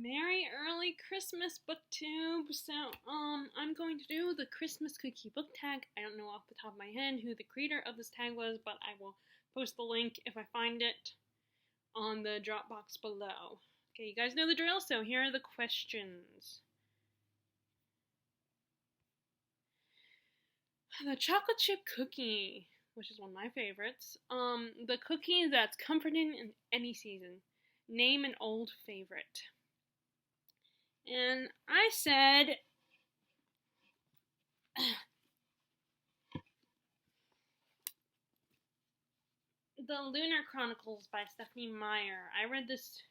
Merry early Christmas booktube. I'm going to do the Christmas cookie book tag. I don't know off the top of my head who the creator of this tag was, but I will post the link if I find it on the Dropbox below. Okay, you guys know the drill, so here are the questions. The chocolate chip cookie, which is one of my favorites. The cookie that's comforting in any season. Name an old favorite. And I said The Lunar Chronicles by Stephenie Meyer. I read this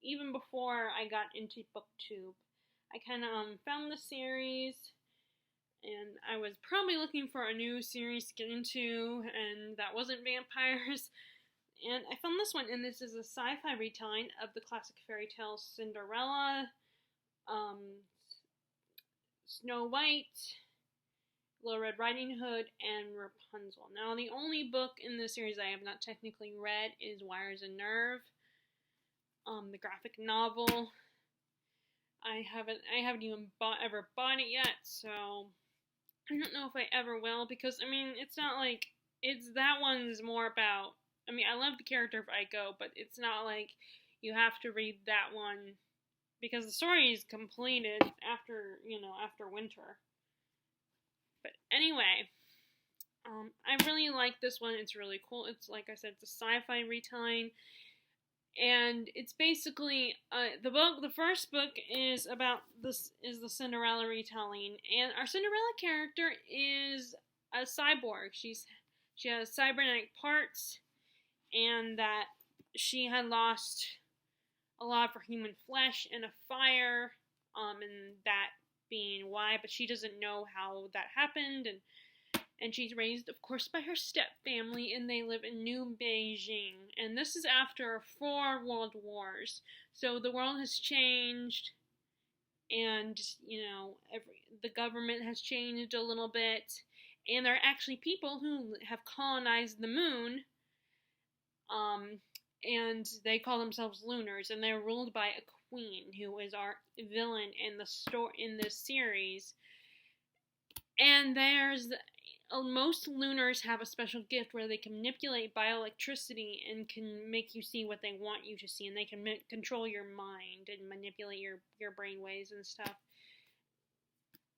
even before I got into booktube. I kind of found the series, and I was probably looking for a new series to get into, and that wasn't vampires. And I found this one, and this is a sci-fi retelling of the classic fairy tale Cinderella, Snow White, Little Red Riding Hood, and Rapunzel. Now, the only book in this series I have not technically read is Wires and Nerve, the graphic novel. I haven't even ever bought it yet, so I don't know if I ever will, because, it's not like, that one's more about, I love the character of Aiko, but it's not like you have to read that one, because the story is completed after winter. But anyway, I really like this one. It's really cool. It's, like I said, it's a sci-fi retelling, and it's basically the first book is the Cinderella retelling, and our Cinderella character is a cyborg. She has cybernetic parts, and that she had lost a lot of her human flesh in a fire, and that being why, but she doesn't know how that happened, and she's raised, of course, by her step family, and they live in New Beijing, and this is after 4 world wars, so the world has changed, and, the government has changed a little bit, and there are actually people who have colonized the moon, and they call themselves Lunars, and they're ruled by a queen, who is our villain in this series. And most Lunars have a special gift where they can manipulate bioelectricity and can make you see what they want you to see, and they can control your mind and manipulate your brain waves and stuff.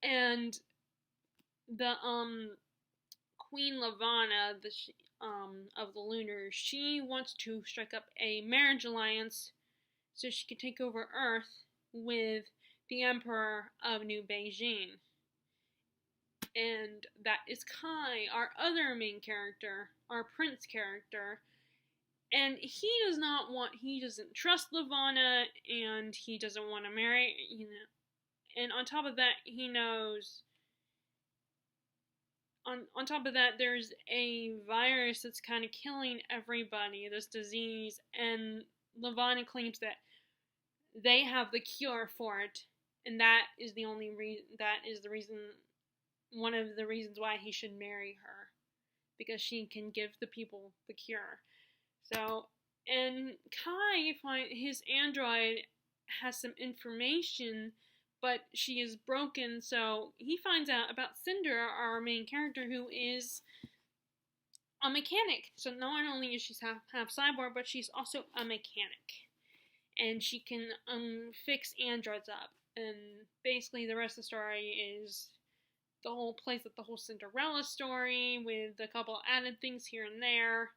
And the Queen Lavanna, of the Lunars, she wants to strike up a marriage alliance so she can take over Earth with the Emperor of New Beijing. And that is Kai, our other main character, our prince character. And he doesn't trust Lavanna, and he doesn't want to marry, And on top of that, he knows, on top of that, there's a virus that's kind of killing everybody, this disease, and Lavanna claims that they have the cure for it, and that is one of the reasons why he should marry her, because she can give the people the cure. So, and Kai, his android has some information, but she is broken, so he finds out about Cinder, our main character, who is a mechanic. So not only is she half cyborg, but she's also a mechanic. And she can fix androids up. And basically the rest of the story is the whole Cinderella story with a couple added things here and there.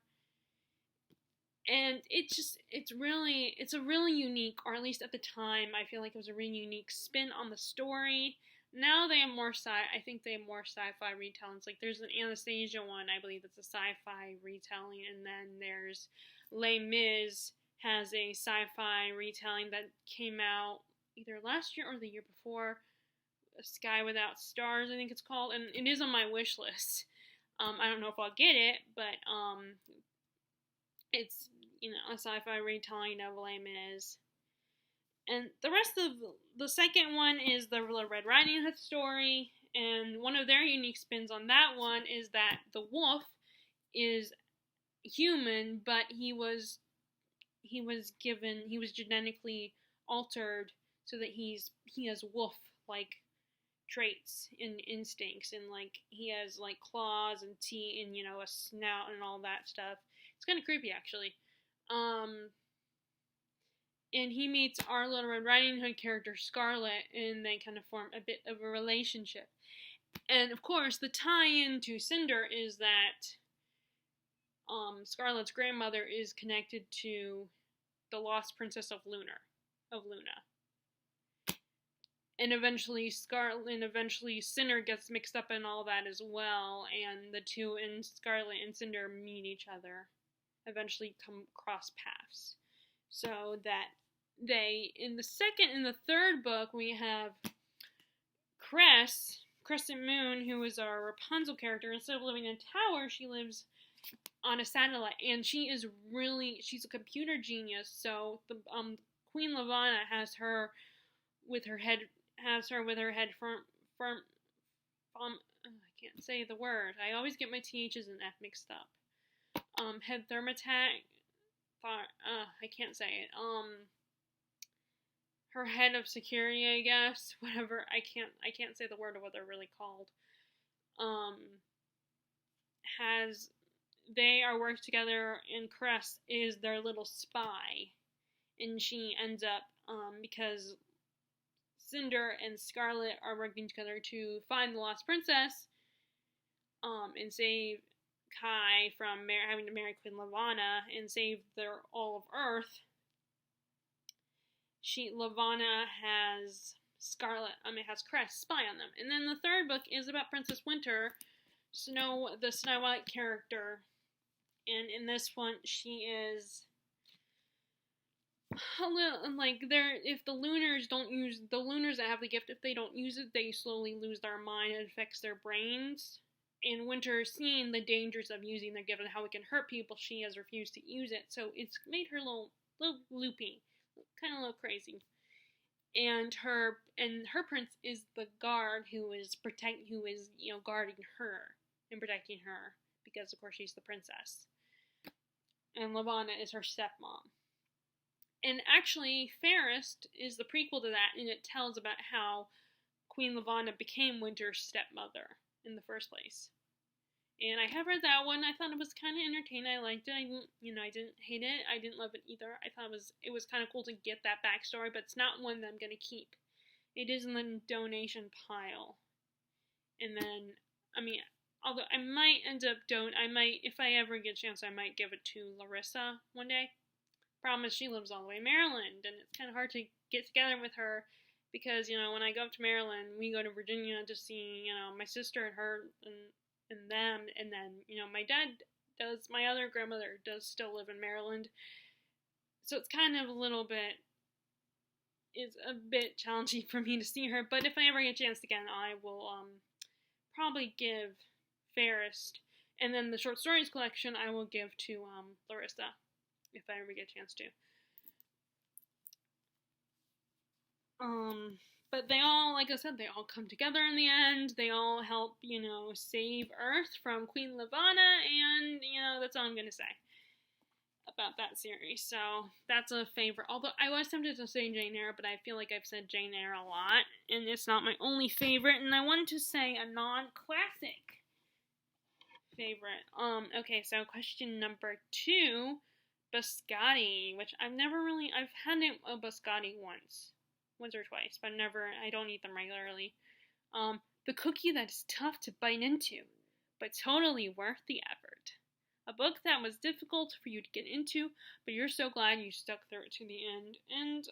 And it's a really unique, or at least at the time, I feel like it was a really unique spin on the story. Now they have I think they have more sci-fi retellings. Like, there's an Anastasia one, I believe it's a sci-fi retelling, and then there's Les Mis has a sci-fi retelling that came out either last year or the year before. A Sky Without Stars, I think it's called, and it is on my wish list. I don't know if I'll get it, but it's, a sci-fi retelling of Les Mis. And the rest of the second one is the Red Riding Hood story, and one of their unique spins on that one is that the wolf is human, but he was genetically altered so that he has wolf-like traits and instincts, and like he has like claws and teeth and a snout and all that stuff. It's kind of creepy actually. And he meets our Little Red Riding Hood character Scarlet, and they kind of form a bit of a relationship. And of course, the tie-in to Cinder is that Scarlet's grandmother is connected to the lost princess of Luna. And eventually Cinder gets mixed up in all that as well, and the two, and Scarlet and Cinder meet each other, eventually come cross paths. So that they, in the third book, we have Crescent Moon, who is our Rapunzel character. Instead of living in a tower, she lives on a satellite, and she's a computer genius. So the Queen Levana has her with her head from I can't say the word. I always get my THs and F mixed up. Head Thermatag. I can't say it. Her head of security, I guess. Whatever. I can't say the word of what they're really called. They are working together, and Cress is their little spy, and she ends up because Cinder and Scarlet are working together to find the lost princess, and save Kai from having to marry Queen Levana and save all of Earth. Levana has Cress spy on them. And then the third book is about Princess Winter, the Snow White character. And in this one, she is a little, like, if the Lunars that have the gift, if they don't use it, they slowly lose their mind. It affects their brains. And Winter, seeing the dangers of using their gift and how it can hurt people, she has refused to use it. So it's made her a little loopy, kind of a little crazy. And her prince is the guard who is guarding her and protecting her, because of course she's the princess. And Levana is her stepmom. And actually, Fairest is the prequel to that, and it tells about how Queen Levana became Winter's stepmother in the first place. And I have read that one. I thought it was kind of entertaining. I liked it. I didn't hate it. I didn't love it either. I thought it was kind of cool to get that backstory, but it's not one that I'm going to keep. It is in the donation pile. And then, although I might end up if I ever get a chance, I might give it to Larissa one day. Problem is, she lives all the way in Maryland, and it's kind of hard to get together with her, because, when I go up to Maryland, we go to Virginia to see, my sister and her and them, and then, my other grandmother does still live in Maryland, so it's kind of it's a bit challenging for me to see her, but if I ever get a chance again, I will, probably give Fairest, and then the short stories collection I will give to, Larissa, if I ever get a chance to. But they all, like I said, they all come together in the end. They all help, save Earth from Queen Levana, and, that's all I'm going to say about that series. So, that's a favorite. Although, I was tempted to say Jane Eyre, but I feel like I've said Jane Eyre a lot, and it's not my only favorite, and I wanted to say a non-classic favorite. Okay, so question number 2, biscotti, which I've had a biscotti once or twice, but I don't eat them regularly. The cookie that is tough to bite into, but totally worth the effort. A book that was difficult for you to get into, but you're so glad you stuck through it to the end. And,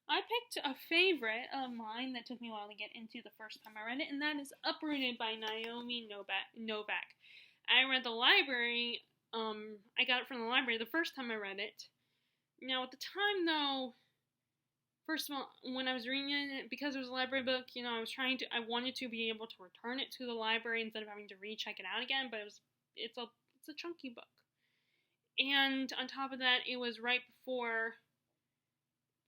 I picked a favorite of mine that took me a while to get into the first time I read it, and that is Uprooted by Naomi Novik. I read the library, I got it from the library the first time I read it. Now, at the time, though, first of all, when I was reading it, because it was a library book, I wanted to be able to return it to the library instead of having to recheck it out again, but it's a chunky book. And on top of that, it was right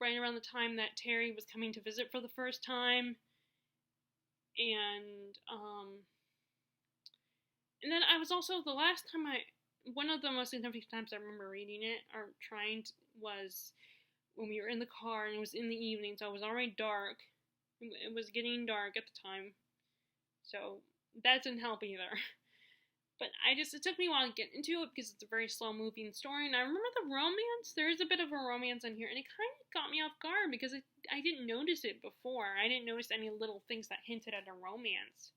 around the time that Terry was coming to visit for the first time, and then I was also, one of the most significant times I remember reading it, or trying to, was when we were in the car, and it was in the evening, so it was already dark. It was getting dark at the time, so that didn't help either. But it took me a while to get into it because it's a very slow moving story. And I remember the romance. There is a bit of a romance in here, and it kind of got me off guard because I didn't notice it before. I didn't notice any little things that hinted at a romance.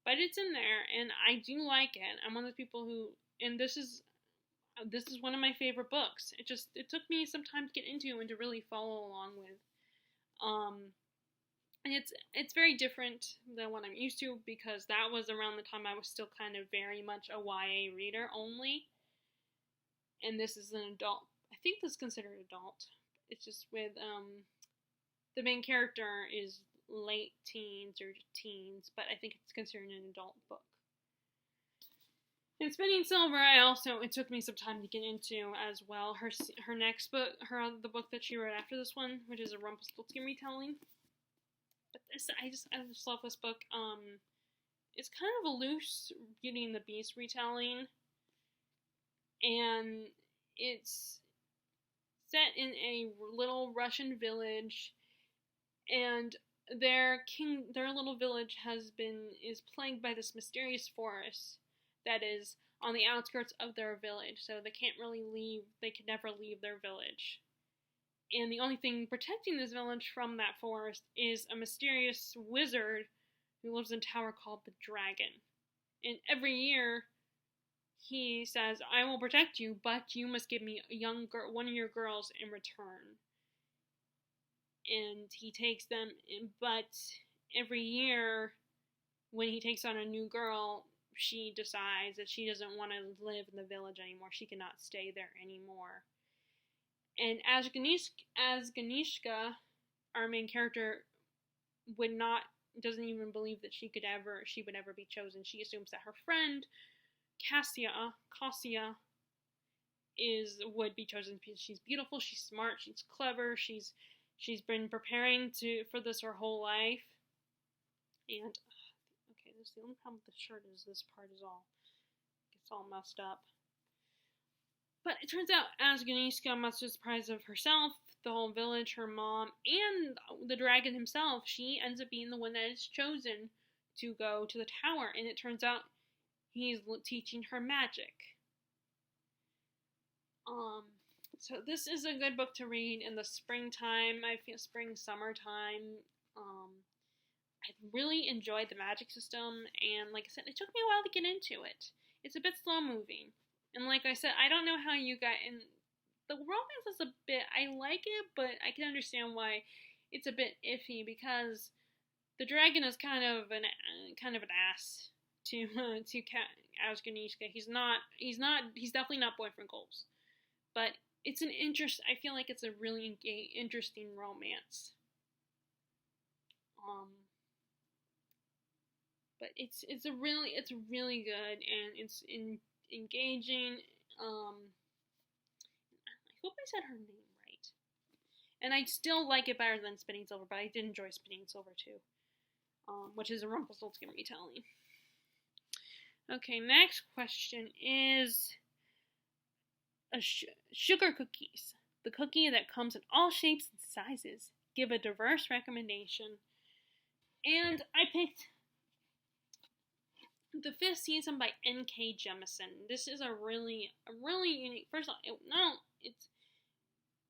But it's in there, and I do like it. I'm one of the people who, and this is one of my favorite books. It took me some time to get into and to really follow along with. And it's very different than what I'm used to because that was around the time I was still kind of very much a YA reader only. And this is an adult. I think this is considered adult. It's just with the main character is late teens or teens, but I think it's considered an adult book. And Spinning Silver, it took me some time to get into as well. Her next book, the book that she wrote after this one, which is a Rumpelstiltskin retelling. But I just love this book. It's kind of a loose Beauty and the Beast retelling, and it's set in a little Russian village, and their little village is plagued by this mysterious forest that is on the outskirts of their village, so they can't really leave. They can never leave their village. And the only thing protecting this village from that forest is a mysterious wizard who lives in a tower called the Dragon. And every year, he says, "I will protect you, but you must give me one of your girls in return." And he takes them, but every year, when he takes on a new girl, she decides that she doesn't want to live in the village anymore. She cannot stay there anymore. And as Ganishka, our main character, doesn't even believe that she would ever be chosen. She assumes that her friend Cassia would be chosen because she's beautiful, she's smart, she's clever, she's been preparing for this her whole life. And okay, this is the only problem with the shirt is this part is gets all messed up. But it turns out Asganishka, much to the surprise of herself, the whole village, her mom, and the dragon himself, she ends up being the one that is chosen to go to the tower. And it turns out he's teaching her magic. So this is a good book to read in the springtime. I feel summertime. I really enjoyed the magic system, and like I said, it took me a while to get into it. It's a bit slow moving. And like I said, I don't know how you got in. The romance is a bit. I like it, but I can understand why it's a bit iffy because the dragon is kind of an ass to Asganishka. He's definitely not boyfriend goals, but it's I feel like it's a really interesting romance. But it's really good and it's engaging. I hope I said her name right. And I still like it better than Spinning Silver, but I did enjoy Spinning Silver too, which is a Rumpelstiltskin retelling. Okay, next question is sugar cookies. The cookie that comes in all shapes and sizes. Give a diverse recommendation. And I picked the 5th season by N.K. Jemisin. This is a really unique. First of all,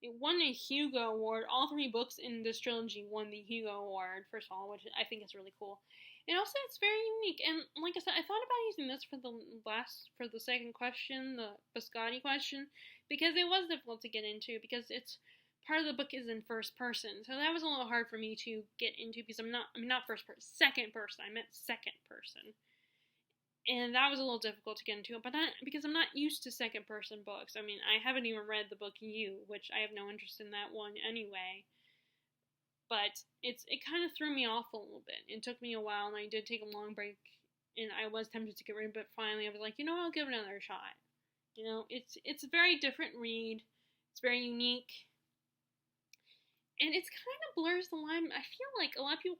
it won a Hugo Award. All 3 books in this trilogy won the Hugo Award. First of all, which I think is really cool. And also, it's very unique. And like I said, I thought about using this for the second question, the Biscotti question, because it was difficult to get into because it's part of the book is in first person. So that was a little hard for me to get into because not first person, second person. I meant second person. And that was a little difficult to get into, but because I'm not used to second person books. I mean, I haven't even read the book You, which I have no interest in that one anyway. But it kind of threw me off a little bit. It took me a while, and I did take a long break, and I was tempted to get rid of it, but finally I was like, I'll give it another shot. It's a very different read. It's very unique. And it kind of blurs the line. I feel like a lot of people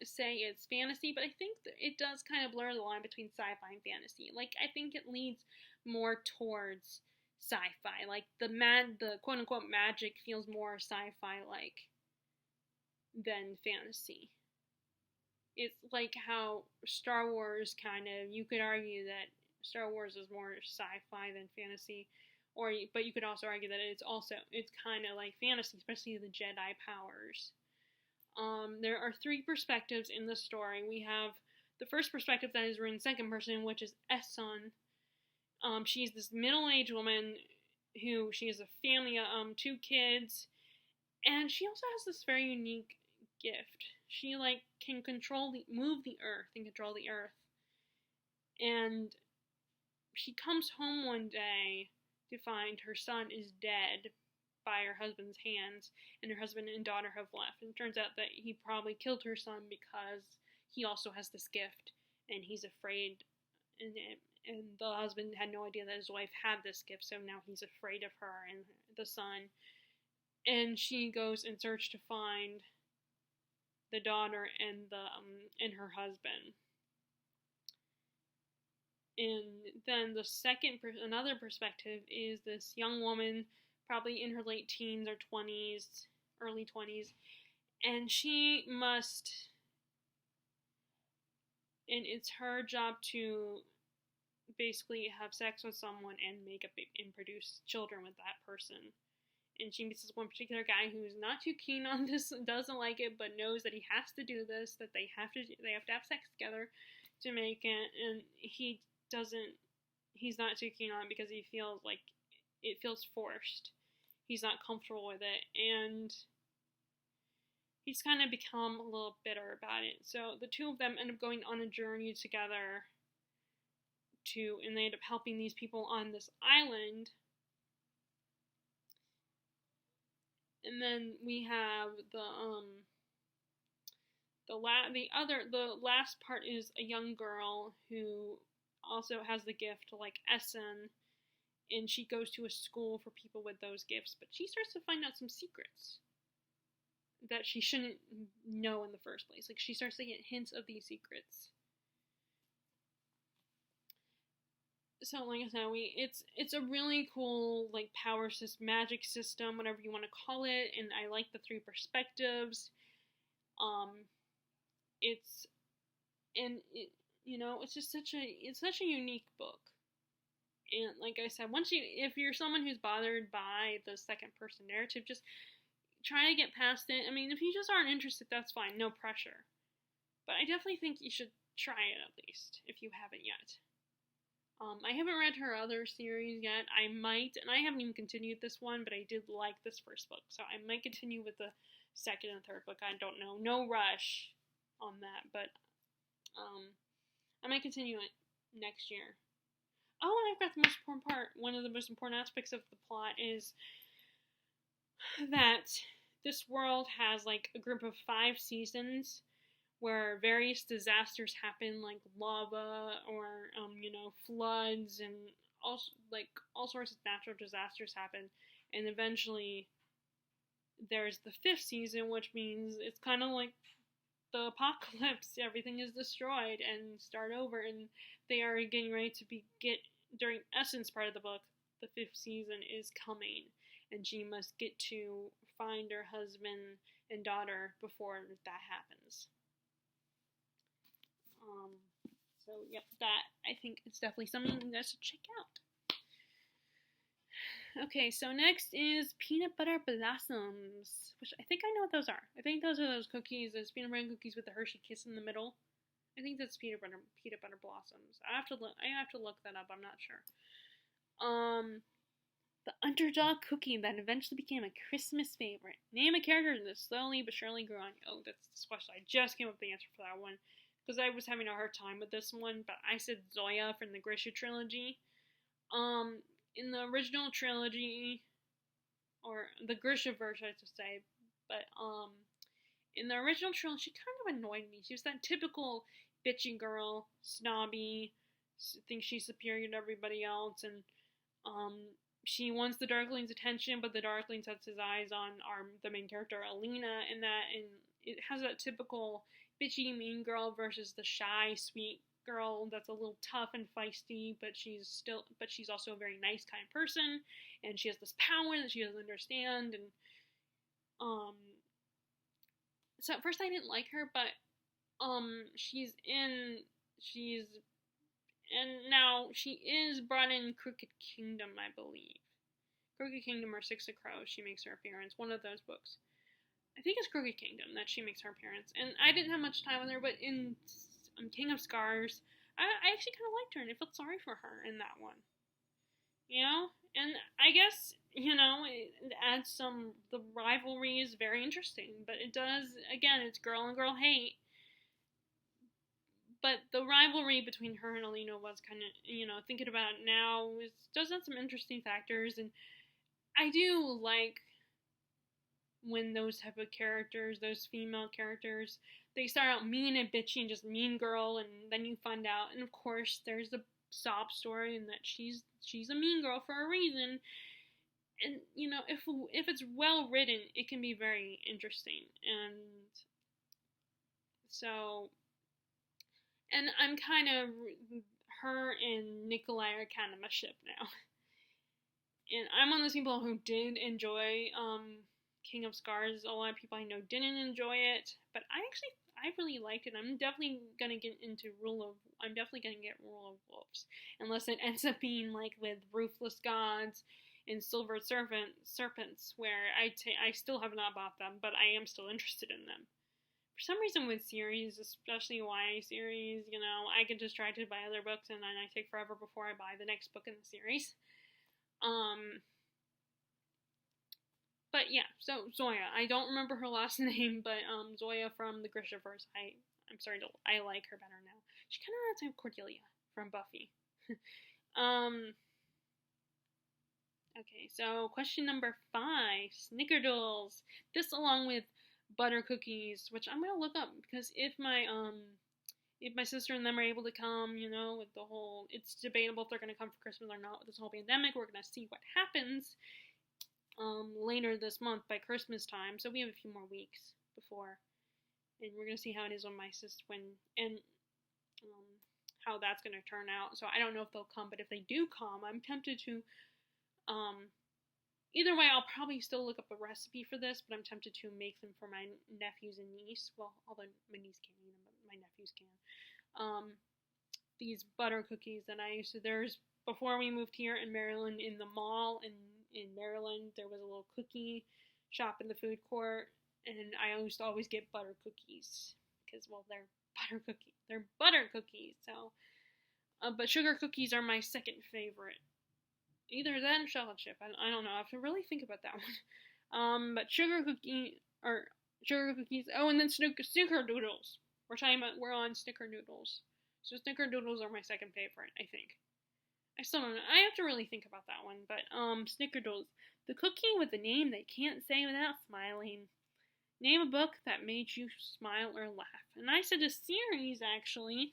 say it's fantasy, but I think that it does kind of blur the line between sci-fi and fantasy. Like, I think it leads more towards sci-fi. Like the quote unquote magic feels more sci-fi like than fantasy. It's like how Star Wars you could argue that Star Wars is more sci-fi than fantasy, but you could also argue that it's kind of like fantasy, especially the Jedi powers. There are three perspectives in the story. We have the first perspective that is written second person, which is Esun. She's this middle-aged woman she has a family, 2 kids, and she also has this very unique gift. She can move the earth and control the earth. And she comes home one day to find her son is dead by her husband's hands, and her husband and daughter have left. And it turns out that he probably killed her son because he also has this gift, and he's afraid. And the husband had no idea that his wife had this gift, so now he's afraid of her and the son. And she goes in search to find the daughter and her husband. And then another perspective is this young woman, probably in her late teens or 20s, early 20s, and and it's her job to basically have sex with someone and produce children with that person. And she meets this one particular guy who's not too keen on this, doesn't like it, but knows that he has to do this, that they have to have sex together to make it, and he's not too keen on it because he feels like it feels forced. He's not comfortable with it, and he's kind of become a little bitter about it. So the two of them end up going on a journey together and they end up helping these people on this island. And then we have the last part is a young girl who also has the gift like Essen, and she goes to a school for people with those gifts, but she starts to find out some secrets that she shouldn't know in the first place. Like, she starts to get hints of these secrets. So, like I said, it's a really cool, like, power system, magic system, whatever you want to call it, and I like the three perspectives. It's just such a unique book. And like I said, if you're someone who's bothered by the second person narrative, just try to get past it. I mean, if you just aren't interested, that's fine, no pressure. But I definitely think you should try it at least, if you haven't yet. I haven't read her other series yet. I might, and I haven't even continued this one, but I did like this first book, so I might continue with the second and third book. I don't know. No rush on that, but I might continue it next year. Oh, and I've got the most important part. One of the most important aspects of the plot is that this world has like a group of 5 seasons where various disasters happen, like lava or floods, and all sorts of natural disasters happen, and eventually there's the 5th season, which means it's kind of like the apocalypse. Everything is destroyed and start over, and they are getting ready to during Essen's part of the book. The 5th season is coming, and she must get to find her husband and daughter before that happens. So yep, that I think it's definitely something you guys should check out. Okay, so next is Peanut Butter Blossoms, which I think I know what those are. I think those are those cookies, those peanut butter cookies with the Hershey Kiss in the middle. I think that's peanut butter blossoms. I have to look that up. I'm not sure. The underdog cookie that eventually became a Christmas favorite. Name a character that slowly but surely grew on you. Oh, that's this question. I just came up with the answer for that one because I was having a hard time with this one, but I said Zoya from the Grisha trilogy. In the original trilogy, or the Grisha version, I should say, but in the original trilogy, she kind of annoyed me. She was that typical bitchy girl, snobby, thinks she's superior to everybody else, and she wants the Darkling's attention, but the Darkling sets his eyes on the main character, Alina, and it has that typical bitchy mean girl versus the shy, sweet girl that's a little tough and feisty, but she's also a very nice kind of person, and she has this power that she doesn't understand, and um so at first I didn't like her, but she's and now she is brought in Crooked Kingdom, I believe. Crooked Kingdom or Six of Crows, she makes her appearance. One of those books. I think it's Crooked Kingdom that she makes her appearance. And I didn't have much time with her, but in King of Scars, I actually kind of liked her, and I felt sorry for her in that one. You know? And I guess, it adds the rivalry is very interesting, but it does, again, it's girl and girl hate. But the rivalry between her and Alina was kind of, thinking about it now, does have some interesting factors, and I do like when those type of characters, those female characters, they start out mean and bitchy and just mean girl, and then you find out, and of course there's the sob story, and that she's a mean girl for a reason, and if it's well written, it can be very interesting, and so. And I'm kind of, her and Nikolai are kind of my ship now. And I'm one of those people who did enjoy King of Scars. A lot of people I know didn't enjoy it, but I really liked it. I'm definitely gonna get Rule of Wolves, unless it ends up being like with Ruthless Gods and Silver Serpents, where I still have not bought them, but I am still interested in them. For some reason with series, especially YA series, I get distracted by other books, and then I take forever before I buy the next book in the series. But yeah, so Zoya, I don't remember her last name, but Zoya from the Grishaverse, I like her better now. She kind of reminds me of Cordelia from Buffy. Okay, so question number 5, Snickerdoodles. This along with butter cookies, which I'm gonna look up, because if my sister and them are able to come, with the whole, it's debatable if they're gonna come for Christmas or not with this whole pandemic. We're gonna see what happens later this month by Christmas time, so we have a few more weeks before, and we're gonna see how it is when my sister how that's gonna turn out. So I don't know if they'll come, but if they do come, I'm tempted to either way, I'll probably still look up a recipe for this, but I'm tempted to make them for my nephews and niece. Well, although my niece can't eat them, but my nephews can. These butter cookies that I used to, before we moved here in Maryland, in the mall in Maryland, there was a little cookie shop in the food court, and I used to always get butter cookies, because, well, they're butter cookies. They're butter cookies, so, but sugar cookies are my second favorite. Either that or chocolate chip. I don't know. I have to really think about that one. But sugar cookies. Oh, and then snickerdoodles. We're on snickerdoodles. So snickerdoodles are my second favorite, I think. I still don't know. I have to really think about that one. But snickerdoodles. The cookie with the name they can't say without smiling. Name a book that made you smile or laugh. And I said a series, actually.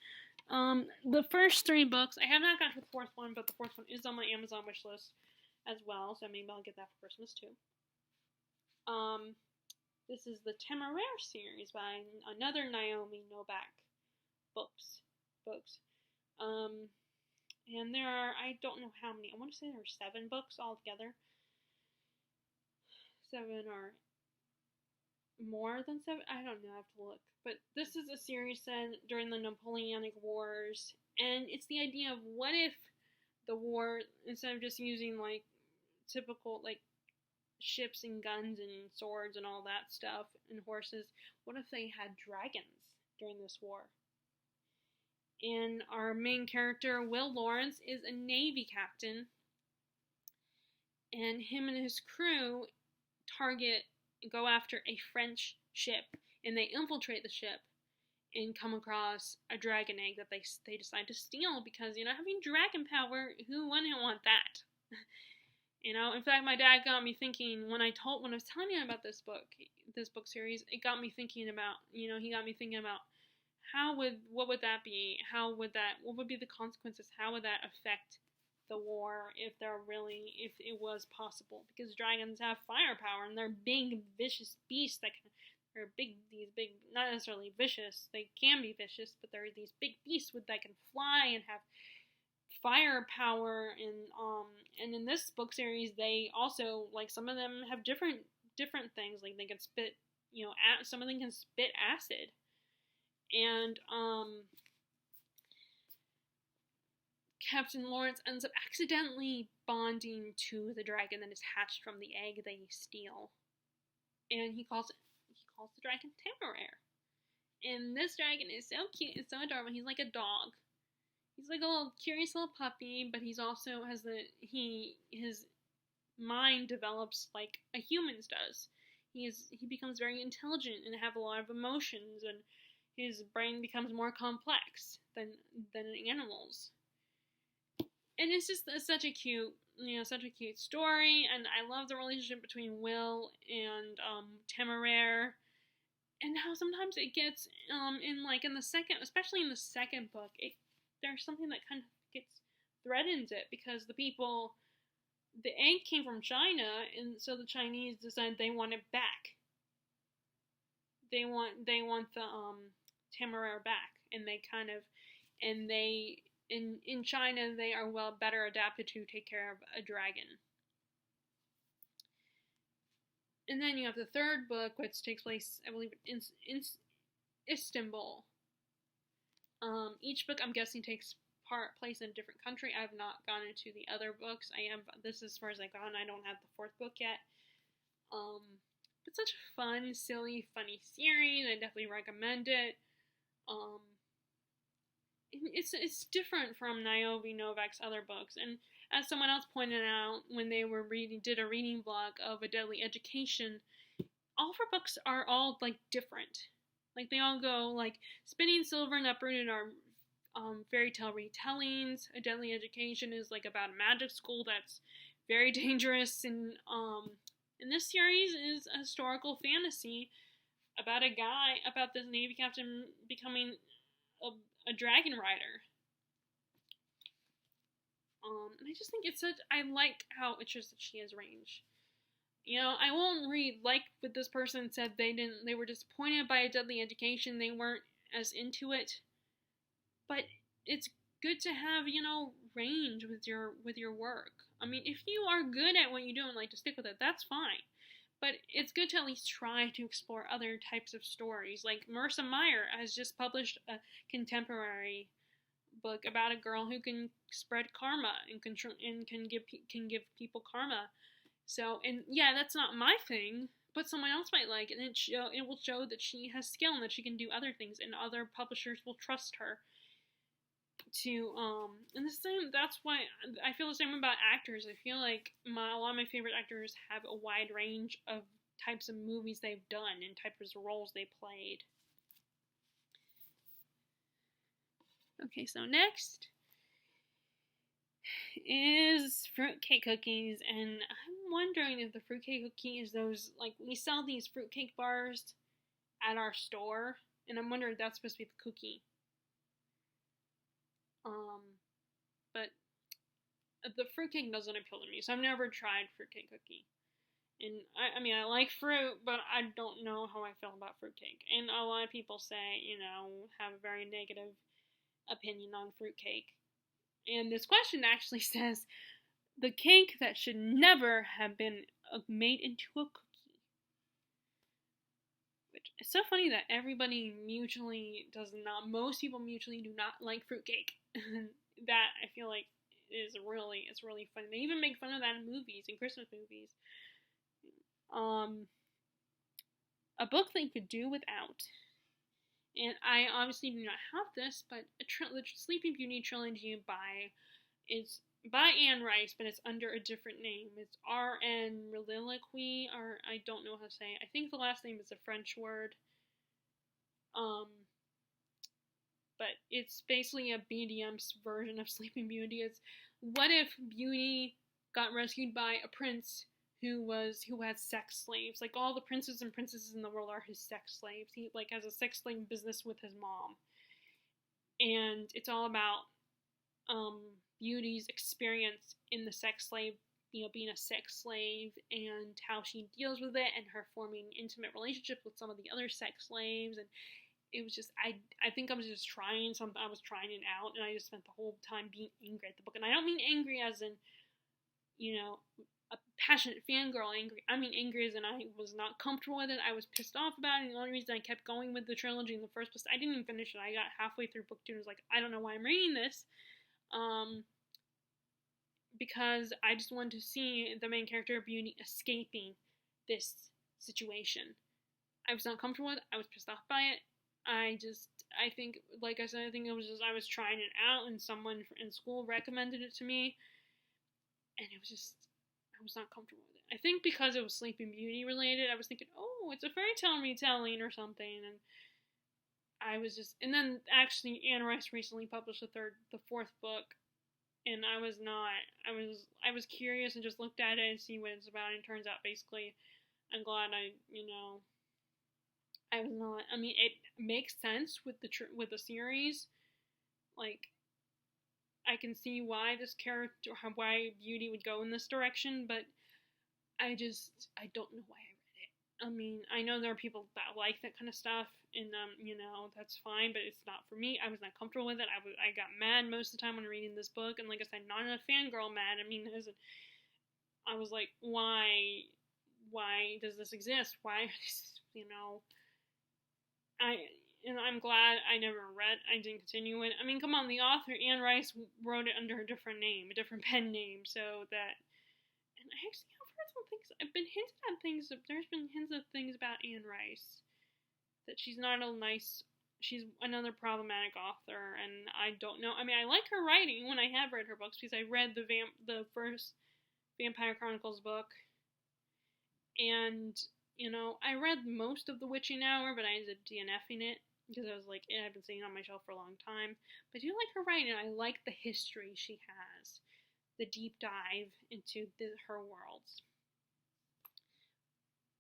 The first 3 books, I have not got to the 4th one, but the 4th one is on my Amazon wish list as well, so maybe I'll get that for Christmas too. This is the Temeraire series by another Naomi Novak books. And there are, I don't know how many, I want to say there are 7 books altogether. 7 or more than 7, I don't know, I have to look. But this is a series set during the Napoleonic Wars, and it's the idea of what if the war, instead of just using like typical like ships and guns and swords and all that stuff and horses, what if they had dragons during this war? And our main character, Will Lawrence, is a Navy captain, and him and his crew go after a French ship, and they infiltrate the ship and come across a dragon egg that they decide to steal, because having dragon power, who wouldn't want that? In fact, my dad got me thinking when I was telling him about this book series. It got me thinking about, he got me thinking about what would that be? What would be the consequences? How would that affect the war if it was possible? Because dragons have firepower, and they're big, vicious beasts that can They're these big, not necessarily vicious. They can be vicious, but they're these big beasts that can fly and have firepower. And in this book series, they also, like, some of them have different things. Like, they can spit, some of them can spit acid. And Captain Lawrence ends up accidentally bonding to the dragon that is hatched from the egg they steal, and he calls the dragon Temeraire. And this dragon is so cute and so adorable. He's like a dog. He's like a little curious little puppy, but he's also has his mind develops like a human's does. He becomes very intelligent and have a lot of emotions, and his brain becomes more complex than an animal's. And it's just such a cute story, and I love the relationship between Will and Temeraire, and how sometimes it gets especially in the second book, there's something that kind of gets threatens it, because the egg came from China, and so the Chinese decide they want it back. They want the Temeraire back, and in China, they are better adapted to take care of a dragon. And then you have the third book, which takes place, I believe, in Istanbul. Each book, I'm guessing, takes place in a different country. I have not gone into the other books. This is as far as I've gone. I don't have the fourth book yet. It's such a fun, silly, funny series. I definitely recommend it. It's different from Niobe Novak's other books, and as someone else pointed out when they did a reading blog of A Deadly Education, all of her books are all like different. Like, they all go like Spinning Silver and Uprooted are fairy tale retellings. A Deadly Education is like about a magic school that's very dangerous, and this series is a historical fantasy about this Navy captain becoming a dragon rider. And I just think I like how it shows that she has range. I won't read, like what this person said, they were disappointed by A Deadly Education, they weren't as into it. But it's good to have, range with your work. I mean, if you are good at what you do and like to stick with it, that's fine. But it's good to at least try to explore other types of stories. Like, Marissa Meyer has just published a contemporary book about a girl who can spread karma and can give people karma. So, and yeah, that's not my thing, but someone else might like it, and it will show that she has skill and that she can do other things, and other publishers will trust her to and that's why I feel the same about actors. I feel like a lot of my favorite actors have a wide range of types of movies they've done and types of roles they played. Okay, so next is fruitcake cookies, and I'm wondering if the fruitcake cookie is those, like, we sell these fruitcake bars at our store, and I'm wondering if that's supposed to be the cookie. But the fruitcake doesn't appeal to me, so I've never tried fruitcake cookie. And I mean, I like fruit, but I don't know how I feel about fruitcake. And a lot of people say, have a very negative opinion on fruitcake. And this question actually says, the cake that should never have been made into a cookie. Which is so funny that most people mutually do not like fruitcake. That, I feel like, it's really funny. They even make fun of that in movies, in Christmas movies. A book they could do without. And I obviously do not have this, but the Sleeping Beauty trilogy is by Anne Rice, but it's under a different name. It's R.N. Reliquy, or I don't know how to say it. I think the last name is a French word. But it's basically a BDM version of Sleeping Beauty. It's, what if Beauty got rescued by a prince who had sex slaves? Like, all the princes and princesses in the world are his sex slaves. He, like, has a sex slave business with his mom. And it's all about Beauty's experience in the sex slave being a sex slave and how she deals with it, and her forming intimate relationships with some of the other sex slaves. And it was just, I think I was just trying something, I was trying it out, and I just spent the whole time being angry at the book. And I don't mean angry as in, a passionate fangirl angry. I mean angry as in I was not comfortable with it. I was pissed off about it. And the only reason I kept going with the trilogy in the first place, I didn't even finish it. I got halfway through book 2 and was like, I don't know why I'm reading this. Because I just wanted to see the main character Beauty escaping this situation. I was not comfortable with it. I was pissed off by it. I think, like I said, I think it was just, I was trying it out, and someone in school recommended it to me, and it was just, I was not comfortable with it. I think because it was Sleeping Beauty related, I was thinking, oh, it's a fairy tale retelling or something, and I was just, and then actually Anne Rice recently published the fourth book, and I was curious and just looked at it and see what it's about, and it turns out basically, I'm glad I was not, I mean, it makes sense with the series, like, I can see why why Beauty would go in this direction, but I don't know why I read it. I mean, I know there are people that like that kind of stuff, and that's fine, but it's not for me. I was not comfortable with it. I got mad most of the time when reading this book, and like I said, not in a fangirl mad. I mean, I was like, why does this exist? Why, I'm glad I didn't continue it. I mean, come on, the author, Anne Rice, wrote it under a different name, a different pen name, so that, and I actually have heard some things, there's been hints of things about Anne Rice, that she's another problematic author, and I don't know, I mean, I like her writing when I have read her books, because I read the first Vampire Chronicles book, and, I read most of The Witching Hour, but I ended up DNFing it, because I was like, I've been sitting on my shelf for a long time. But I do like her writing, and I like the history she has, the deep dive into her worlds.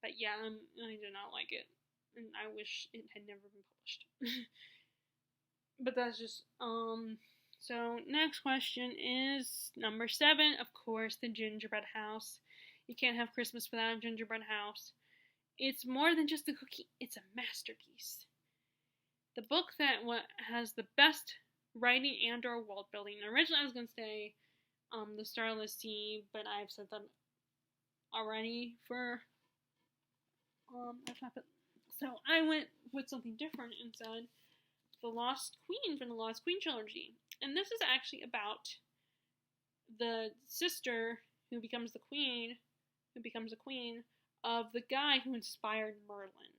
But yeah, I did not like it, and I wish it had never been published. But that's just, so next question is number 7, of course, The Gingerbread House. You can't have Christmas without a gingerbread house. It's more than just a cookie, it's a masterpiece. The book that has the best writing and or world building. Originally I was going to say The Starless Sea, but I've said that already for so I went with something different and said The Lost Queen from the Lost Queen trilogy. And this is actually about the sister who becomes a queen of the guy who inspired Merlin.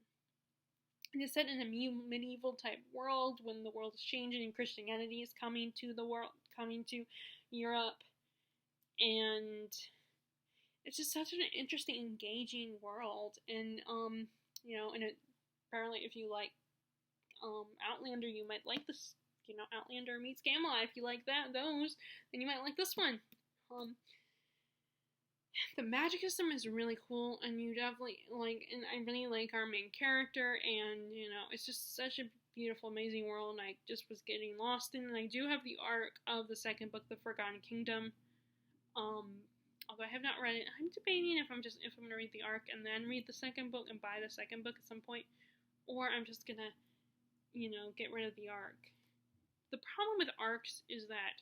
And it's set in a medieval type world when the world is changing and Christianity is coming to Europe, and it's just such an interesting, engaging world. And apparently, if you like Outlander, you might like this. Outlander meets Camelot. If you like those, then you might like this one. The magic system is really cool, and you definitely and I really like our main character, and it's just such a beautiful, amazing world, and I just was getting lost in it. And I do have the arc of the second book, The Forgotten Kingdom, although I have not read it. I'm debating if I'm going to read the arc and then read the second book and buy the second book at some point, or I'm just gonna get rid of the arc. The problem with arcs is that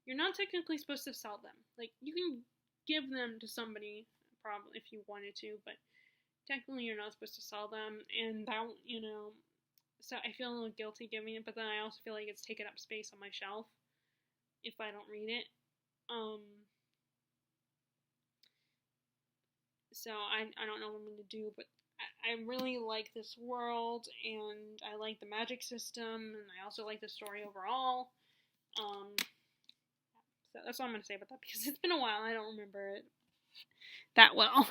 you're not technically supposed to sell them. Like, you can give them to somebody, probably, if you wanted to, but technically you're not supposed to sell them, and that, so I feel a little guilty giving it, but then I also feel like it's taking up space on my shelf if I don't read it. So I don't know what I'm going to do, but I really like this world, and I like the magic system, and I also like the story overall. So that's all I'm going to say about that, because it's been a while, I don't remember it that well.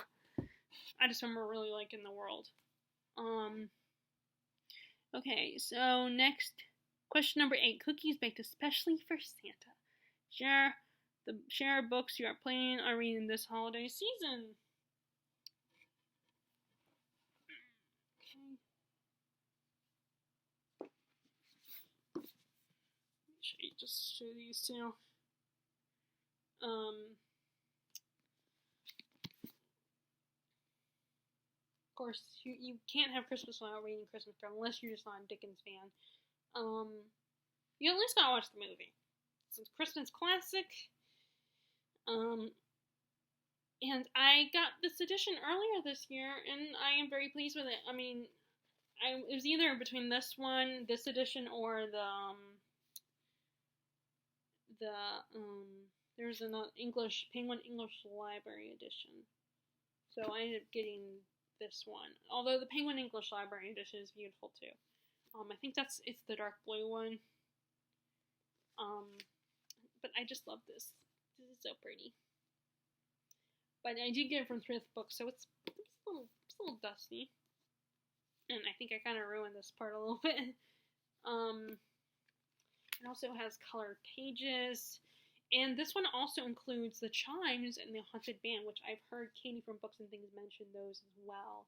I just remember really liking the world. Okay, so next, question number 8. Cookies baked especially for Santa. Share books you are planning on reading this holiday season. Just show these two. course, you can't have Christmas without reading Christmas Carol unless you're just not a Dickens fan. You at least gotta watch the movie. It's a Christmas classic. And I got this edition earlier this year, and I am very pleased with it. I mean, it was either between this one, this edition, or there's an Penguin English Library edition. So I ended up getting this one. Although the Penguin English Library edition is beautiful too. I think it's the dark blue one. But I just love this. This is so pretty. But I did get it from Thrift Books, so it's a little dusty. And I think I kind of ruined this part a little bit. It also has colored pages. And this one also includes the chimes and the haunted band, which I've heard Katie from Books and Things mention those as well.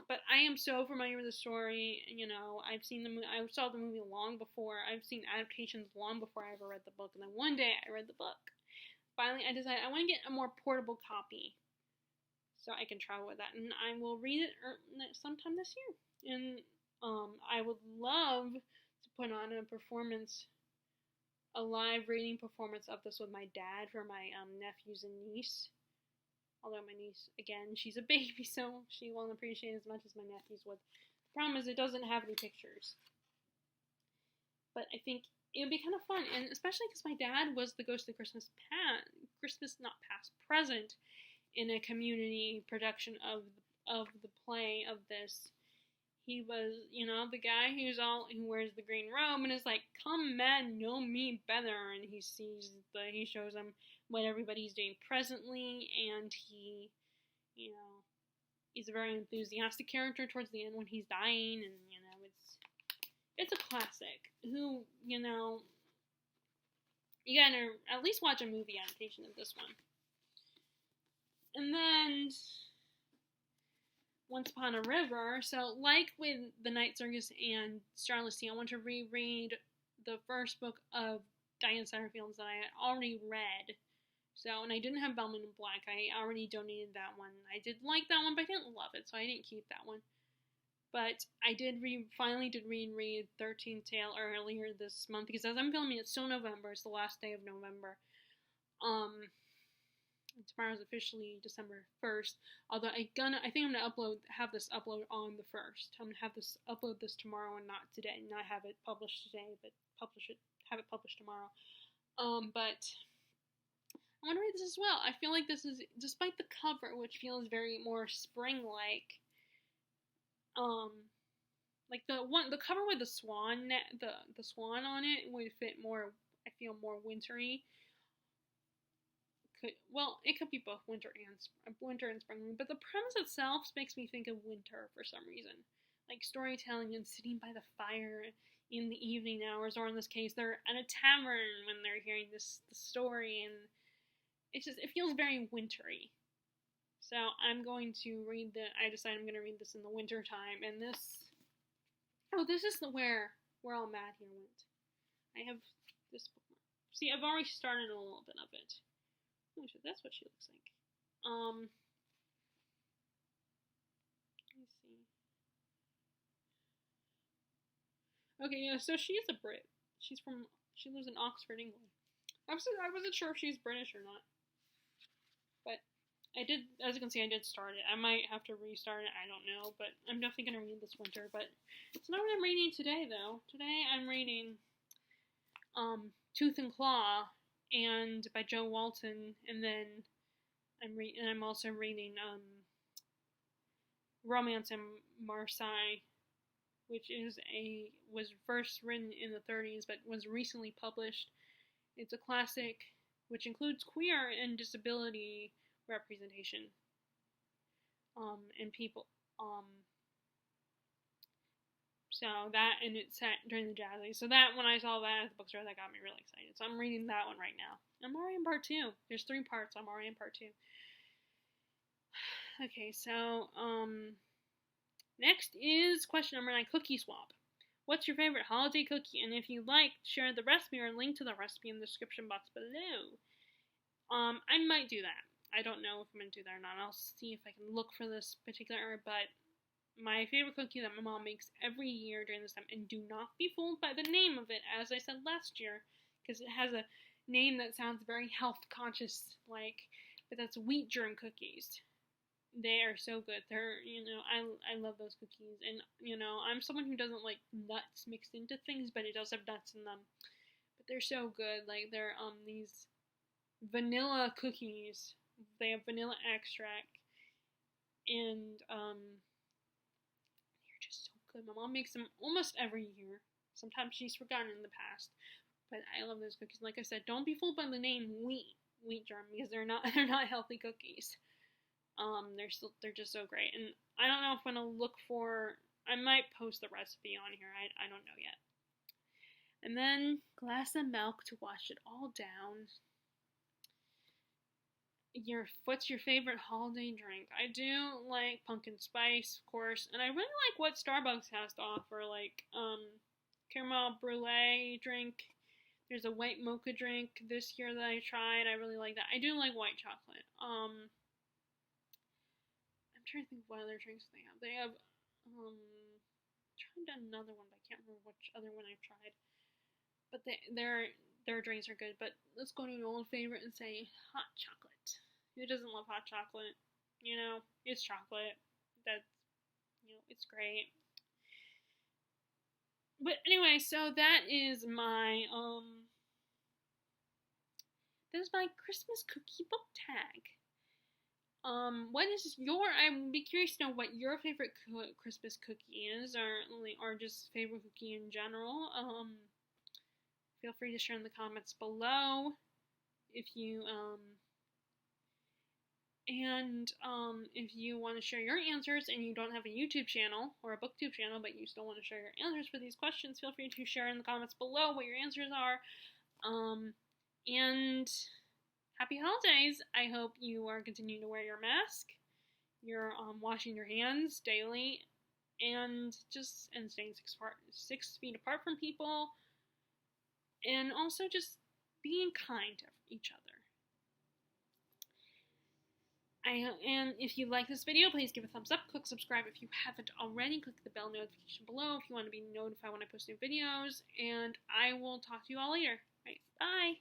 But I am so familiar with the story. You know, I saw the movie long before. I've seen adaptations long before I ever read the book. And then one day I read the book. Finally, I decided I want to get a more portable copy so I can travel with that. And I will read it sometime this year. And I would love to put on a live reading performance of this with my dad for my nephews and niece. Although my niece, again, she's a baby, so she won't appreciate it as much as my nephews would. The problem is it doesn't have any pictures. But I think it would be kind of fun, and especially because my dad was the Ghost of Christmas present in a community production of the play of this. He was, you know, the guy who wears the green robe and is like, "Come, men, know me better," and he shows them what everybody's doing presently, and he, you know, he's a very enthusiastic character towards the end when he's dying, and you know, it's a classic. Who, you know, you gotta at least watch a movie adaptation of this one. And then Once Upon a River. So, like with The Night Circus and Starless Sea, I want to reread the first book of Diane Satterfield's that I had already read. So, and I didn't have Bellman in Black. I already donated that one. I did like that one, but I didn't love it, so I didn't keep that one. But I finally did reread 13th Tale earlier this month, because as I'm filming, it's still November. It's the last day of November. Tomorrow's officially December 1st. Although I think I'm gonna have this upload on the 1st. I'm gonna upload this tomorrow and not today. Not have it published today, but have it published tomorrow. But I want to read this as well. I feel like this is, despite the cover, which feels very more spring-like, like the cover with the swan on it would fit more. I feel more wintry. It could be both winter and spring, but the premise itself makes me think of winter for some reason, like storytelling and sitting by the fire in the evening hours, or in this case, they're at a tavern when they're hearing the story, and it feels very wintry. So I decided I'm going to read this in the winter time, and this is where All Mad Here went. I have this bookmark. See, I've already started a little bit of it. Oh, that's what she looks like. Let me see. Okay, yeah, so she is a Brit. She lives in Oxford, England. I wasn't sure if she's British or not. But as you can see, I did start it. I might have to restart it, I don't know, but I'm definitely going to read this winter. But it's not what I'm reading today, though. Today I'm reading Tooth and Claw and by Jo Walton, and then I'm also reading Romance in Marseille, which was first written in the 30s but was recently published. It's a classic which includes queer and disability representation in people. So that, and it's set during the Jazz Age. So that, when I saw that at the bookstore, that got me really excited. So I'm reading that one right now. I'm already in part 2. There's 3 parts. I'm already in part 2. Okay, so next is question number 9, Cookie Swap. What's your favorite holiday cookie? And if you'd like, share the recipe or link to the recipe in the description box below. I might do that. I don't know if I'm going to do that or not. I'll see if I can look for this particular, but my favorite cookie that my mom makes every year during this time, and do not be fooled by the name of it, as I said last year, because it has a name that sounds very health conscious, like, but that's wheat germ cookies. They are so good. They're, I love those cookies, and, I'm someone who doesn't like nuts mixed into things, but it does have nuts in them. But they're so good. Like, they're, these vanilla cookies. They have vanilla extract, and, they're just so good. My mom makes them almost every year. Sometimes she's forgotten in the past, but I love those cookies. Like I said, don't be fooled by the name wheat germ, because they're not healthy cookies. They're just so great. And I don't know if I'm gonna look for. I might post the recipe on here. I don't know yet. And then glass of milk to wash it all down. What's your favorite holiday drink? I do like pumpkin spice, of course, and I really like what Starbucks has to offer, like caramel brulee drink. There's a white mocha drink this year that I tried. I really like that. I do like white chocolate. I'm trying to think what other drinks they have. They have tried another one, but I can't remember which other one I've tried. But their drinks are good. But let's go to an old favorite and say hot chocolate. Who doesn't love hot chocolate? It's chocolate. That's, it's great. But anyway, so that is my Christmas cookie book tag. What is I would be curious to know what your favorite Christmas cookie is, or just favorite cookie in general. Feel free to share in the comments below if you if you want to share your answers and you don't have a YouTube channel or a BookTube channel, but you still want to share your answers for these questions, feel free to share in the comments below what your answers are. And happy holidays. I hope you are continuing to wear your mask. You're washing your hands daily, and staying 6 feet apart from people, and also just being kind to each other. And if you like this video, please give a thumbs up, click subscribe if you haven't already, click the bell notification below if you want to be notified when I post new videos, and I will talk to you all later. All right, bye!